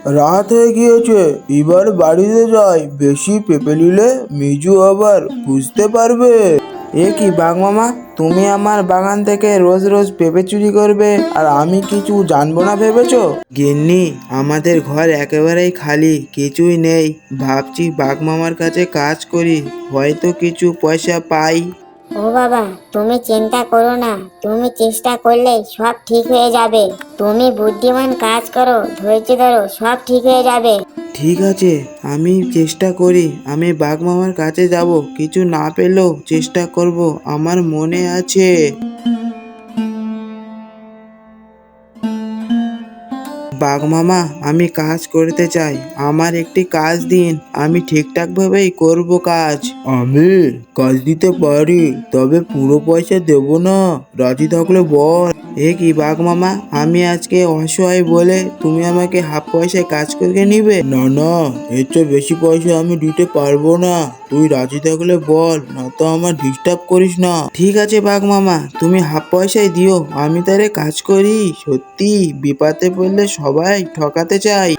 রাত হয়ে গিয়েছে, এবার বাড়িতে যাই। বেশি পেঁপে নিলে মিজু আবার বুঝতে পারবে। এ কি বাঘ মামা, তুমি আমার বাগান থেকে রোজ রোজ পেঁপে চুরি করবে আর আমি কিছু জানবো না ভেবেছো? গিন্নি, আমাদের ঘর একেবারেই খালি, কিছুই নেই। ভাবছি বাঘ মামার কাছে কাজ করি, হয়তো কিছু পয়সা পাই। ও বাবা, তুমি চিন্তা করো না, তুমি চেষ্টা করলে সব ঠিক হয়ে যাবে। তুমি বুদ্ধিমান কাজ করো, ধৈর্য ধরো, সব ঠিক হয়ে যাবে। ঠিক আছে, আমি চেষ্টা করি। আমি বাঘ মামার কাছে যাব, কিছু না পেলেও চেষ্টা করব, আমার মনে আছে। বাঘ মামা, আমি কাজ করতে চাই, আমার একটি কাজ দিন, আমি ঠিকঠাক ভাবেই করব কাজ। আমি কাজ দিতে পারি, তবে পুরো পয়সা দেব না, রাজি থাকলে বল। এ কি বাঘ মামা, আমি আজকে অসহায় বলে তুমি আমাকে হাফ পয়সায় কাজ করে নিবে? না না, এর চেয়ে বেশি পয়সা আমি দিতে পারবো না, তুই রাজি থাকলে বল, না তো আমার ডিস্টার্ব করিস না। ঠিক আছে বাঘ মামা, তুমি হাফ পয়সায় দিও, আমি তারে কাজ করি। সত্যি বিপাতে পড়লে সবাই ঠকাতে চাই।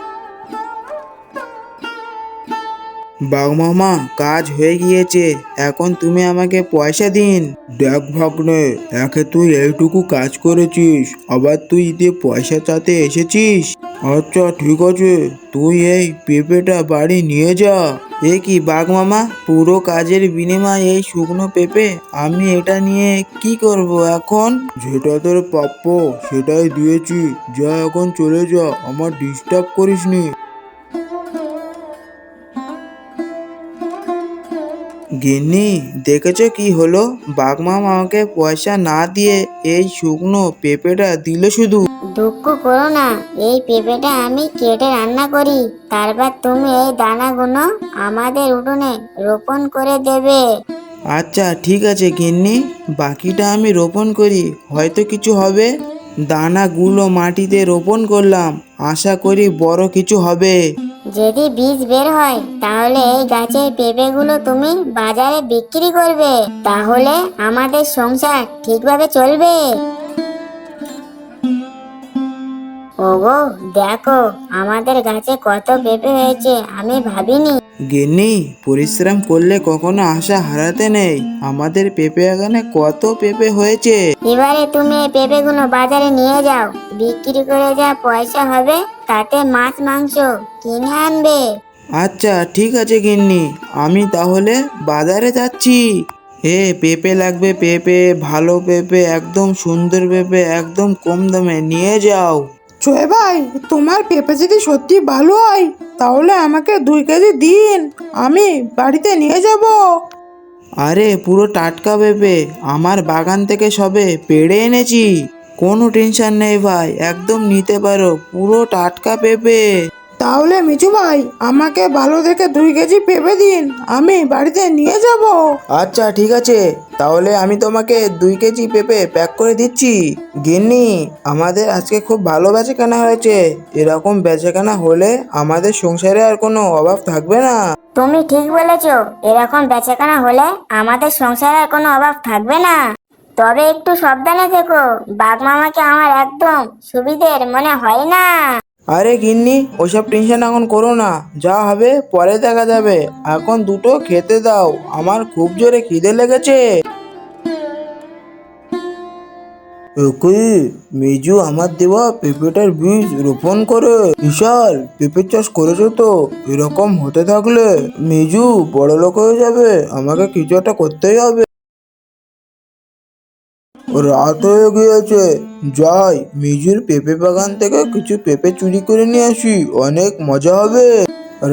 বাঘ মামা, কাজ হয়ে গিয়েছে, এখন তুমি আমাকে পয়সা দিন। দেখ ভাগ্নে, একে তুই এইটুকু কাজ করেছিস, আবার তুই দিয়ে পয়সা চাতে এসেছিস? আচ্ছা ঠিক আছে, তুই এই পেঁপেটা বাড়ি নিয়ে যা। এ কি বাঘ মামা, পুরো কাজের বিনিময়ে এই শুকনো পেঁপে? আমি এটা নিয়ে কি করব এখন? যেটা তোর প্রাপ্য সেটাই দিয়েছি, যা এখন চলে যা, আমার ডিস্টার্ব করিসনি। গিন্নি, দেখেছো কি হলো? বাঘ মামা আমাকে পয়সা না দিয়ে এই শুকনো পেঁপেটা দিল শুধু। দুঃখ করো না, এই পেঁপেটা আমি কেটে রান্না করি, তারপর তুমি এই দানাগুলো আমাদের উঠোনে রোপণ করে দেবে। আচ্ছা ঠিক আছে গিন্নি, বাকিটা আমি রোপণ করি, হয়তো কিছু হবে। দানাগুলো মাটিতে রোপণ করলাম, আশা করি বড় কিছু হবে। যদি বীজ বের হয় তাহলে এই গাছের পেঁপেগুলো তুমি বাজারে বিক্রি করবে, তাহলে আমাদের সংসার ঠিকভাবে চলবে। ওগো, দেখো আমাদের গাছে কত পেঁপে হয়েছে, আমি ভাবিনি। গিন্নি, পরিশ্রম করলে কখনো আশা হারাতে নেই, আমাদের পেঁপে বাগানে কত পেঁপে হয়েছে। এবারে তুমি এই পেঁপেগুলো বাজারে নিয়ে যাও, বিক্রি করে যা পয়সা হবে তাতে মাছ মাংস কিনে আনবে। আচ্ছা ঠিক আছে গিন্নি, আমি তাহলে বাজারে যাচ্ছি। পেঁপে লাগবে, পেঁপে, ভালো পেঁপে, একদম সুন্দর পেঁপে, একদম কম দামে নিয়ে যাও। জয় ভাই, তোমার পেঁপে যদি সত্যি ভালো হয় তাহলে আমাকে 2 কেজি দিন, আমি বাড়িতে নিয়ে যাব। আরে পুরো টাটকা পেঁপে, আমার বাগান থেকে সবে পেড়ে এনেছি, কোনো টেনশন নেই ভাই, একদম নিতে পারো, পুরো টাটকা পেঁপে। তাহলে মিঠু ভাই, আমাকে ভালো দেখে 2 কেজি পেঁপে দিন, আমি বাড়িতে নিয়ে যাব। আচ্ছা ঠিক আছে, তাহলে আমি তোমাকে 2 কেজি পেঁপে প্যাক করে দিচ্ছি। গিন্নি, আমাদের আজকে খুব ভালো বেচাকেনা হয়েছে, এরকম বেচাকেনা হলে আমাদের সংসারে আর কোনো অভাব থাকবে না। তুমি ঠিক বলেছো, এরকম বেচাকেনা হলে আমাদের সংসারে আর কোনো অভাব থাকবে না। তবে একটু সাবধানে থেকো, বাঘ মামাকে আমার একদম সুবিধের মনে হয় না। আরে গিন্নি, ওসব টেনশন এখন করো না, যা হবে পরে দেখা যাবে, এখন দুটো খেতে দাও, আমার খুব জোরে খিদে লেগেছে। ওকে, মিজু আমার দেওয়া পেঁপেটার বীজ রোপণ করে বিশাল পেঁপে চাষ করেছো তো, এরকম হতে থাকলে মিজু বড় লোক হয়ে যাবে, আমাকে কিছু একটা করতেই হবে। রাত হয়ে গিয়েছে, যাই মিজুর পেঁপে বাগান থেকে কিছু পেঁপে চুরি করে নিয়ে আসি, অনেক মজা হবে।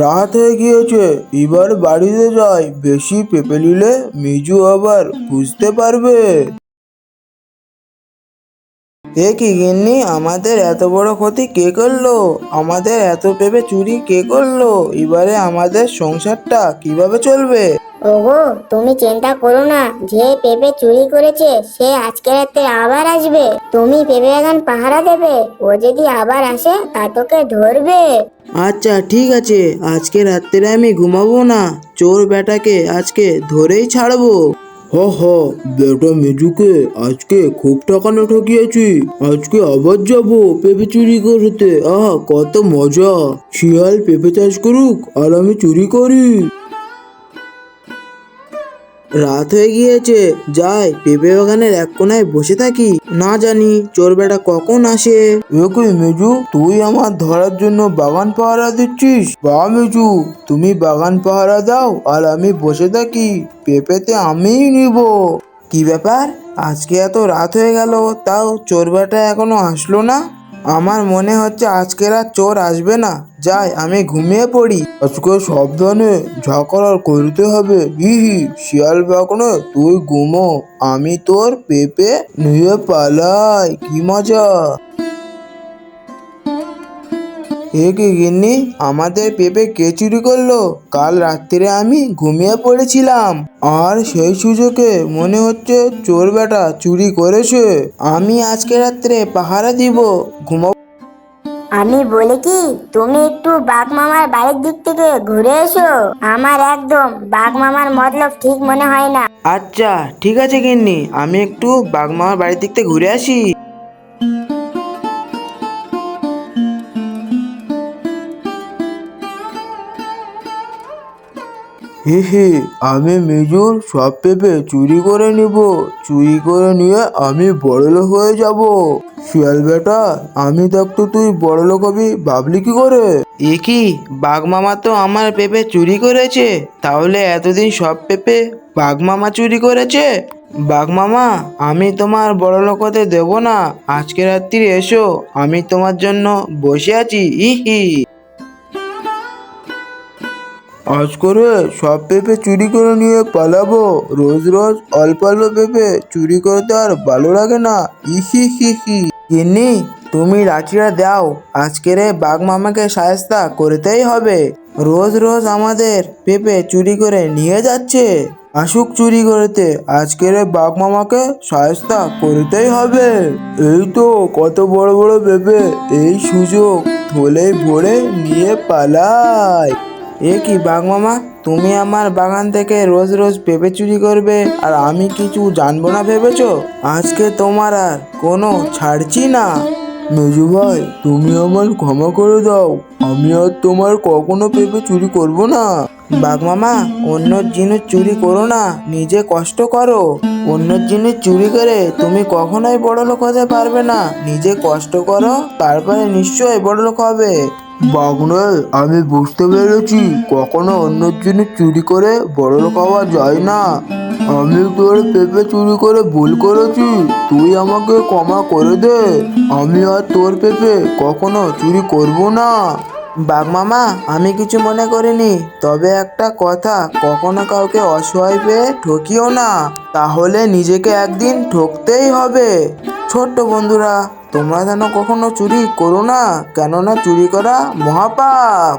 রাত হয়ে গিয়েছে, এবার বাড়িতে যাই, বেশি পেঁপে নিলে মিজু আবার বুঝতে পারবে। এ কি গিন্নি, আমাদের এত বড় ক্ষতি কে করলো? আমাদের এত পেঁপে চুরি কে করলো? এবারে আমাদের সংসারটা কিভাবে চলবে? ওগো, তুমি চিন্তা করো না, যে পেঁপে চুরি করেছে সে আজকে রাতে আবার আসবে, তুমি পেঁপে বাগান পাহারা দেবে, ও যদি আবার আসে তা তোকে ধরবে। আচ্ছা ঠিক আছে, আজকে রাত্রে আমি ঘুমাবো না, চোর বেটাকে আজকে ধরেই ছাড়বো। বেটা মেজুকে আজকে খুব টাকা না ঠকিয়েছি। আজকে আবার যাবো পেঁপে চুরি করতে। কত মজা! শিয়াল পেঁপে চাষ করুক আর আমি চুরি করি। রাত হয়ে গিয়েছে, যাই পেঁপে বাগানের এক কোনায় বসে থাকি। না জানি চোর বেটা কখন আসে। কই মেজু, তুই আমার ধরার জন্য বাগান পাহারা দিচ্ছিস? বা মেজু, তুমি বাগান পাহারা দাও আর আমি বসে থাকি, পেঁপেতে আমিই নিব। কি ব্যাপার, আজকে এত রাত হয়ে গেল তাও চোর বেটা এখনো আসলো না? আমার মনে হচ্ছে আজকে রাত চোর আসবে না। যাই আমি ঘুমিয়ে পড়ি। আজকে সাবধানে যা করার করতে হবে। হি হি, শিয়াল বাগনে তুই ঘুমো, আমি তোর পেঁপে নিয়ে পালাই। কি মজা! কি গিন্নি, আমাদের পেঁপে কে চুরি করলো? কাল রাত্রিরে আমি ঘুমিয়ে পড়েছিলাম আর সেই সুযোগে মনে হচ্ছে চোর বেটা চুরি করেছে। আমি আজকে রাত্রে পাহারা দিব, ঘুমাবো। আমি বলি কি, তুমি একটু বাঘ মামার বাড়ির দিক থেকে ঘুরে এসো। আমার একদম বাঘ মামার মতলব ঠিক মনে হয় না। আচ্ছা ঠিক আছে গিন্নি, আমি একটু বাগমামার বাড়ির দিক থেকে ঘুরে আসি। হে, আমি মেজুর সব পেঁপে চুরি করে নিব। চুরি করে নিয়ে আমি বড়লোক হয়ে যাব। শিয়াল বেটা, আমি থাকতে তুই বড়লোক হবি ভাবলি কি করে? কি, বাঘ মামা তো আমার পেঁপে চুরি করেছে, তাহলে এতদিন সব পেঁপে বাঘ মামা চুরি করেছে? বাঘ মামা, আমি তোমার বড়লোক হতে দেব না। আজকে রাত্রি এসো, আমি তোমার জন্য বসে আছি। ইহি, আজ করে সব পেঁপে চুরি করে নিয়ে পালাবো। রোজ রোজ অল্প অল্প পেঁপে চুরি করতে আর ভালো লাগে না। ইহি হি হি। গিন্নি, তুমি লাঠিটা দাও, আজকের বাঘ মামাকে শায়েস্তা করতেই হবে। রোজ রোজ আমাদের পেঁপে চুরি করে নিয়ে যাচ্ছে। আসুক চুরি করতে, আজকের বাঘ মামাকে শায়েস্তা করতেই হবে। এই তো কত বড় বড় পেঁপে, এই সুযোগ থলেই ভরে নিয়ে পালাই। কি বাঘ মামা, তুমি আমার বাগান থেকে রোজ রোজ পেঁপে চুরি করবে আর আমি কিছু জানবো না ভেবেছো? আজকে তোমার আর কোনো ছাড়ছি না। মেজু ভাই, তুমি আমার ক্ষমা করে দাও, আমি আর তোমার কখনো পেঁপে চুরি করব না। বাঘ মামা, অন্য জিনিস চুরি করো না, নিজে কষ্ট করো। অন্য জিনিস চুরি করে তুমি কখনোই বড়লোক হতে পারবে না। নিজে কষ্ট করো, তারপরে নিশ্চয়ই বড়লোক হবে। বাগনে, আমি বুঝতে পেরেছি কখনো অন্য জিনিস চুরি করে বড়লোক হওয়া যায় না। আমি তোর পেঁপে চুরি করে ভুল করেছি, তুই আমাকে ক্ষমা করে দে। আমি আর তোর পেঁপে কখনো চুরি করব না। বাঘ মামা, আমি কিছু মনে করিনি, তবে একটা কথা, কখনো কাউকে অসহায় পেয়ে ঠকিও না, তাহলে নিজেকে একদিন ঠকতেই হবে। ছোট্ট বন্ধুরা, তোমরা যেন কখনো চুরি করো না, কেননা চুরি করা মহাপাপ।